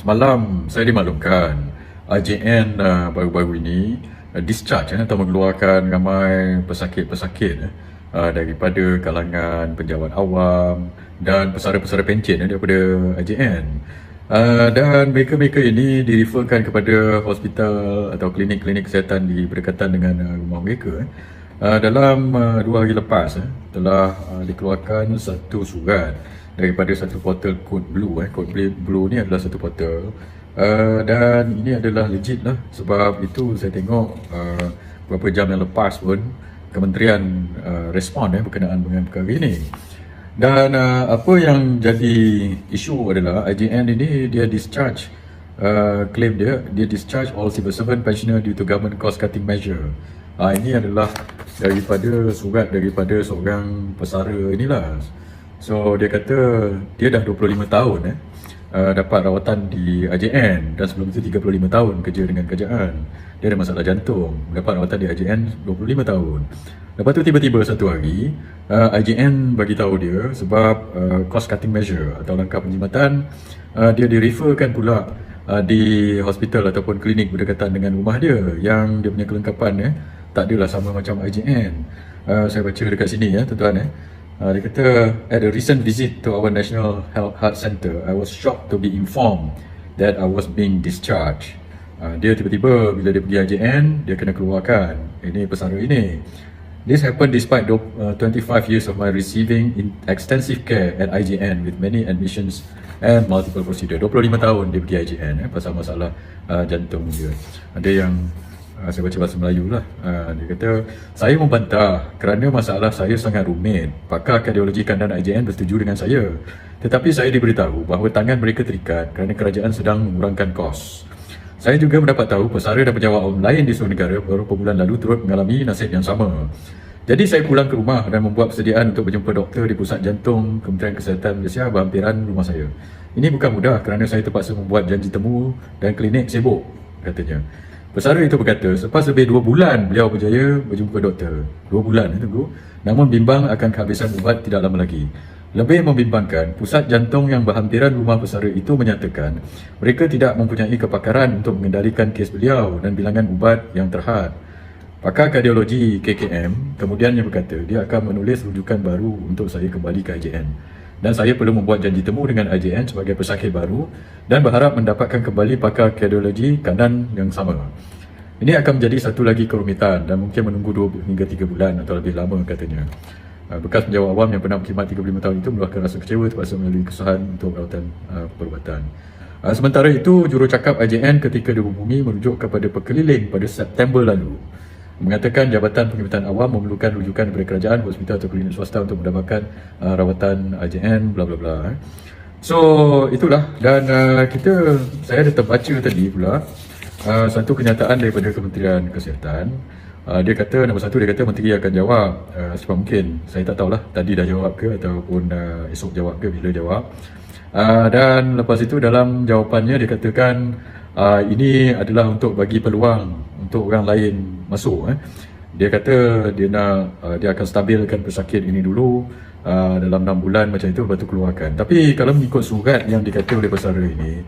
Semalam saya dimaklumkan IJN baru-baru ini discharge atau mengeluarkan ramai pesakit-pesakit daripada kalangan penjawat awam dan pesara-pesara pencen daripada IJN. Dan mereka-mereka ini direferkan kepada hospital atau klinik-klinik kesihatan di berdekatan dengan rumah mereka. Dalam 2 hari lepas telah dikeluarkan satu surat daripada satu portal Code Blue. Code Blue ni adalah satu portal dan ini adalah legit lah, sebab itu saya tengok beberapa jam yang lepas pun kementerian respon berkenaan dengan perkara ini. Dan apa yang jadi isu adalah IJN ini dia discharge, claim dia discharge all civil servant pensioner due to government cost cutting measure. Ini adalah daripada surat daripada seorang pesara inilah. So dia kata dia dah 25 tahun dapat rawatan di IJN, dan sebelum itu 35 tahun kerja dengan kerajaan. Dia ada masalah jantung, dapat rawatan di IJN 25 tahun. Lepas tu tiba-tiba satu hari IJN bagi tahu dia sebab cost cutting measure atau langkah penjimatan, dia direferkan pula di hospital ataupun klinik berdekatan dengan rumah dia yang dia punya kelengkapan tak adalah sama macam IJN. Saya baca dekat sini tuan-tuan. Dia kata, at a recent visit to our National Heart Center, I was shocked to be informed that I was being discharged. Dia tiba-tiba bila dia pergi IJN, dia kena keluarkan ini pesara ini. This happened despite 25 years of my receiving extensive care at IJN with many admissions and multiple procedure. 25 tahun dia pergi IJN pasal masalah jantung dia. Ada yang saya baca bahasa Melayu lah. Dia kata, saya membantah kerana masalah saya sangat rumit. Pakar kardiologi kandang IJN bersetuju dengan saya. Tetapi saya diberitahu bahawa tangan mereka terikat kerana kerajaan sedang mengurangkan kos. Saya juga mendapat tahu pesara dan penjawat awam lain di seluruh negara beberapa bulan lalu turut mengalami nasib yang sama. Jadi saya pulang ke rumah dan membuat persediaan untuk berjumpa doktor di Pusat Jantung Kementerian Kesihatan Malaysia berhampiran rumah saya. Ini bukan mudah kerana saya terpaksa membuat janji temu dan klinik sibuk, katanya. Pesara itu berkata, selepas lebih 2 bulan beliau berjaya berjumpa doktor. 2 bulan tunggu. Namun bimbang akan kehabisan ubat tidak lama lagi. Lebih membimbangkan, pusat jantung yang berhampiran rumah pesara itu menyatakan mereka tidak mempunyai kepakaran untuk mengendalikan kes beliau dan bilangan ubat yang terhad. Pakar kardiologi KKM kemudiannya berkata dia akan menulis rujukan baru untuk saya kembali ke IJN. Dan saya perlu membuat janji temu dengan IJN sebagai pesakit baru dan berharap mendapatkan kembali pakar kardiologi kanan yang sama. Ini akan menjadi satu lagi kerumitan dan mungkin menunggu 2 hingga 3 bulan atau lebih lama, katanya. Bekas penjawat awam yang pernah berkhidmat 35 tahun itu meluahkan rasa kecewa terpaksa melalui kesusahan untuk rawatan perubatan. Sementara itu, jurucakap IJN ketika dihubungi merujuk kepada pekeliling pada September lalu, mengatakan Jabatan Perkhidmatan Awam memerlukan rujukan daripada kerajaan, hospital atau klinik swasta untuk mendapatkan rawatan IJN, bla bla bla. So itulah, dan saya ada terbaca tadi pula satu kenyataan daripada Kementerian Kesihatan. Dia kata, nombor satu, dia kata menteri akan jawab secepat mungkin. Saya tak tahulah tadi dah jawab ke ataupun esok jawab ke, bila jawab. Dan lepas itu dalam jawapannya dia katakan ini adalah untuk bagi peluang untuk orang lain masuk. Dia kata dia akan stabilkan pesakit ini dulu dalam 6 bulan macam itu, lepas tu keluarkan. Tapi kalau mengikut surat yang dikata oleh pesara ini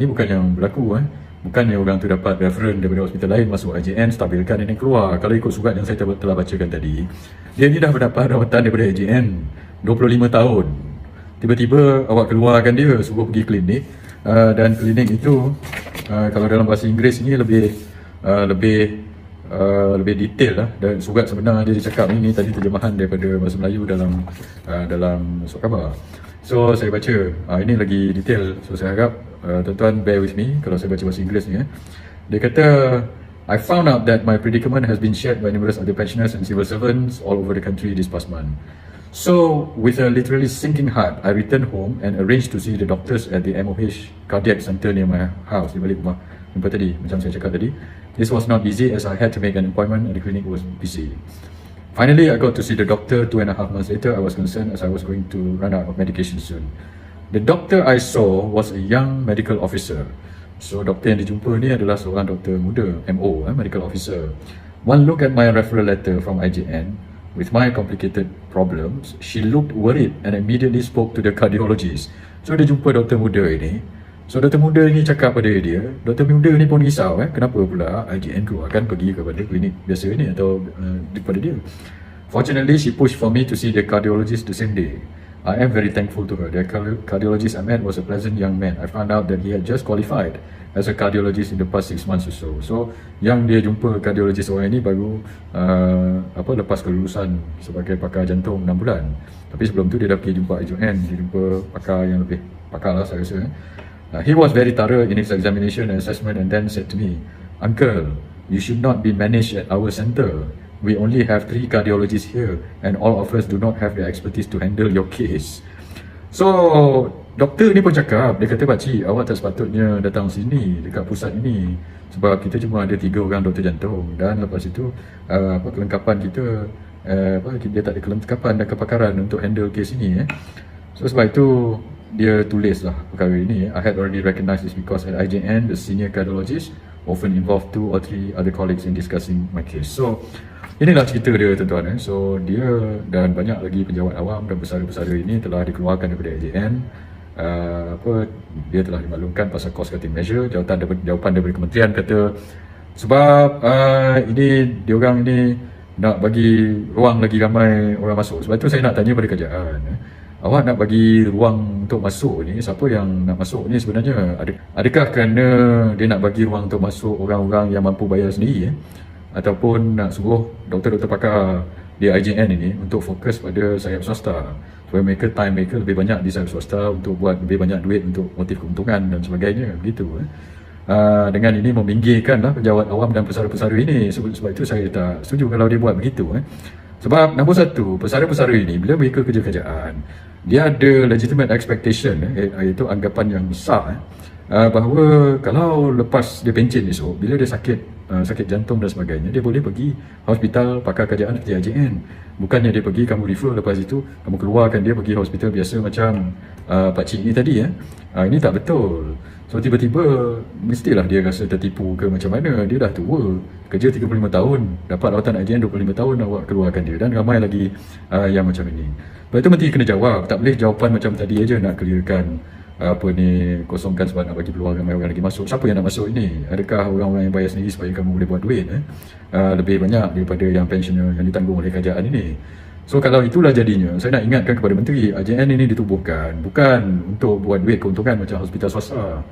bukan yang berlaku. Bukannya orang tu dapat referen daripada hospital lain masuk IJN, stabilkan ini keluar. Kalau ikut surat yang saya telah bacakan tadi, dia ni dah mendapat rawatan daripada IJN 25 tahun. Tiba-tiba awak keluarkan dia, suruh pergi klinik. Dan klinik itu kalau dalam bahasa Inggeris ni lebih detail lah. Dan surat sebenar dia cakap ini tadi terjemahan daripada bahasa Melayu dalam surat khabar. So saya baca, ini lagi detail. So saya harap tuan-tuan bear with me kalau saya baca bahasa Inggeris ni. Dia kata, I found out that my predicament has been shared by numerous other pensioners and civil servants all over the country this past month. So, with a literally sinking heart, I returned home and arranged to see the doctors at the MOH Cardiac Center near my house, di balik rumah. Jumpa tadi, macam saya cakap tadi. This was not easy as I had to make an appointment and the clinic was busy. Finally, I got to see the doctor 2.5 months later. I was concerned as I was going to run out of medication soon. The doctor I saw was a young medical officer. So, doktor yang dijumpa ni adalah seorang doktor muda, MO, medical officer. One look at my referral letter from IJN, with my complicated problems, she looked worried and immediately spoke to the cardiologist. So dia jumpa doktor muda ini, So doktor muda ni cakap pada dia, doktor muda ni pun risau kenapa pula IJN keluarkan pergi kepada klinik biasa ni atau daripada dia. Fortunately, she pushed for me to see the cardiologist the same day. I am very thankful to her. The cardiologist I met was a pleasant young man. I found out that he had just qualified as a cardiologist in the past 6 months or so. So, yang dia jumpa cardiologist orang ini baru lepas kelulusan sebagai pakar jantung 6 bulan. Tapi sebelum tu dia dah pergi jumpa IJN, dia jumpa pakar yang lebih pakar lah saya rasa. He was very thorough in his examination and assessment and then said to me, "Uncle, you should not be managed at our centre. We only have 3 cardiologists here and all of us do not have the expertise to handle your case." So, doktor ni pun cakap, dia kata, "Pakcik, awak tak sepatutnya datang sini dekat pusat ini sebab kita cuma ada 3 orang doktor jantung dan lepas itu kelengkapan kita dia tak ada kelengkapan dan kepakaran untuk handle case ini." So sebab itu dia tulislah perkara ini. I had already recognized this because at IJN the senior cardiologist often involved 2 or 3 other colleagues in discussing my case. So inilah cerita dia tuan-tuan. So dia dan banyak lagi penjawat awam dan pesara-pesara ini telah dikeluarkan daripada IJN. Dia telah dimaklumkan pasal cost cutting measure. Jawapan daripada kementerian kata sebab ini diorang ini nak bagi ruang lagi ramai orang masuk. Sebab itu saya nak tanya pada kerajaan, awak nak bagi ruang untuk masuk ni, siapa yang nak masuk ni sebenarnya? Adakah kerana dia nak bagi ruang untuk masuk orang-orang yang mampu bayar sendiri ataupun nak suruh doktor-doktor pakar di IJN ini untuk fokus pada sayap swasta supaya time mereka lebih banyak di sayap swasta untuk buat lebih banyak duit untuk motif keuntungan dan sebagainya, begitu. Dengan ini meminggirkanlah penjawat awam dan pesara-pesara ini. Sebab itu saya tak setuju kalau dia buat begitu. Sebab nombor satu, pesara-pesara ini bila mereka kerja kerajaan, dia ada legitimate expectation, iaitu anggapan yang besar bahawa kalau lepas dia pencen esok, bila dia sakit jantung dan sebagainya, dia boleh pergi hospital pakar kerajaan seperti IJN. Bukannya dia pergi, kamu refer, lepas itu kamu keluarkan dia pergi hospital biasa macam pakcik ni tadi. Ini tak betul. So tiba-tiba mestilah dia rasa tertipu ke macam mana. Dia dah tua, kerja 35 tahun, dapat rawatan IJN 25 tahun, awak keluarkan dia. Dan ramai lagi yang macam ini. Lepas itu menteri kena jawab. Tak boleh jawapan macam tadi aja nak clearkan kosongkan sebab nak bagi peluang ramai orang lagi masuk. Siapa yang nak masuk ini? Adakah orang-orang yang bayar sendiri supaya kamu boleh buat duit lebih banyak daripada yang pensioner yang ditanggung oleh kerajaan ini? So kalau itulah jadinya, saya nak ingatkan kepada menteri, IJN ini ditubuhkan bukan untuk buat duit keuntungan macam hospital swasta.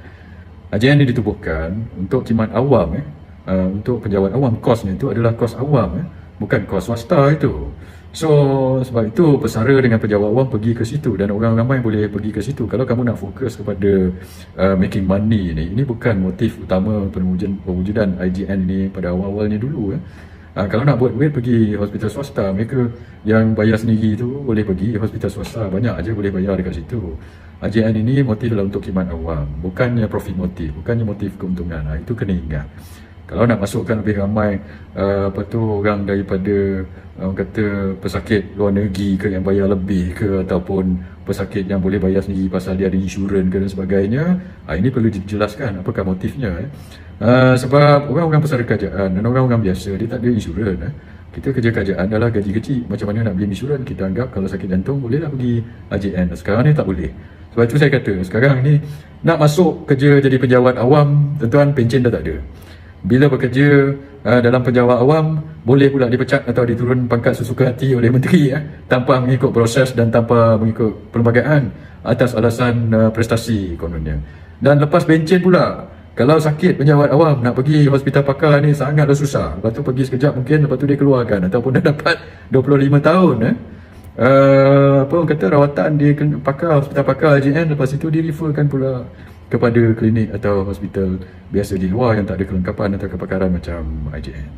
IJN ini ditubuhkan untuk khidmat awam, untuk penjawat awam. Kosnya itu adalah kos awam, bukan kos swasta itu. So sebab itu pesara dengan penjawat awam pergi ke situ dan orang ramai boleh pergi ke situ. Kalau kamu nak fokus kepada making money ini bukan motif utama perwujudan IJN ini pada awal-awalnya dulu. Kalau nak buat duit pergi hospital swasta, mereka yang bayar sendiri itu boleh pergi hospital swasta, banyak aja boleh bayar dekat situ. IJN ini motif adalah untuk khidmat awam, bukannya profit motif, bukannya motif keuntungan. Itu kena ingat. Kalau nak masukkan lebih ramai orang daripada orang kata pesakit luar negeri ke yang bayar lebih ke, ataupun pesakit yang boleh bayar sendiri pasal dia ada insurans ke dan sebagainya, ini perlu dijelaskan apakah motifnya. Sebab orang-orang pesara kerajaan dan orang-orang biasa dia tak ada insurans. Kita kerja kerajaan adalah gaji kecil. Macam mana nak beli insurans? Kita anggap kalau sakit jantung bolehlah pergi IJN. Sekarang ni tak boleh. Sebab itu saya kata sekarang ni nak masuk kerja jadi penjawat awam, tuan-tuan, pencen dah tak ada. Bila bekerja dalam penjawat awam, boleh pula dipecat atau diturun pangkat sesuka hati oleh menteri tanpa mengikut proses dan tanpa mengikut perlembagaan atas alasan prestasi kononnya. Dan lepas pencen pula, kalau sakit penjawat awam nak pergi hospital pakar ni sangatlah susah. Lepas tu pergi sekejap mungkin, lepas tu dia keluarkan ataupun dah dapat 25 tahun orang kata rawatan di pakar, hospital pakar IJN, lepas itu direferkan pula kepada klinik atau hospital biasa di luar yang tak ada kelengkapan atau kepakaran macam IJN.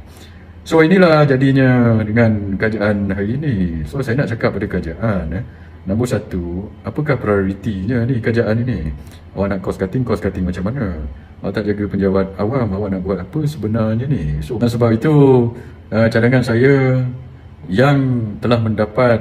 So inilah jadinya dengan kerajaan hari ini. So saya nak cakap pada kerajaan, nombor satu, apakah prioritinya ni kerajaan ini? Awak nak cost cutting macam mana? Awak tak jaga penjawat awam, awak nak buat apa sebenarnya ni? So sebab itu cadangan saya yang telah mendapat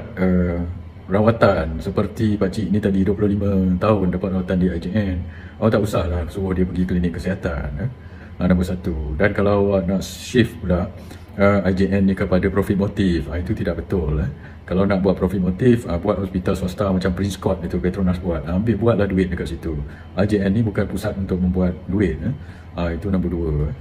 rawatan seperti pakcik ni tadi 25 tahun dapat rawatan di IJN, awak tak usahlah suruh dia pergi klinik kesihatan. Nombor satu. Dan kalau awak nak shift pula IJN ni kepada profit motif, itu tidak betul. Kalau nak buat profit motif, buat hospital swasta macam Prince Court itu Petronas buat, buatlah duit dekat situ. IJN ni bukan pusat untuk membuat duit. Itu nombor dua.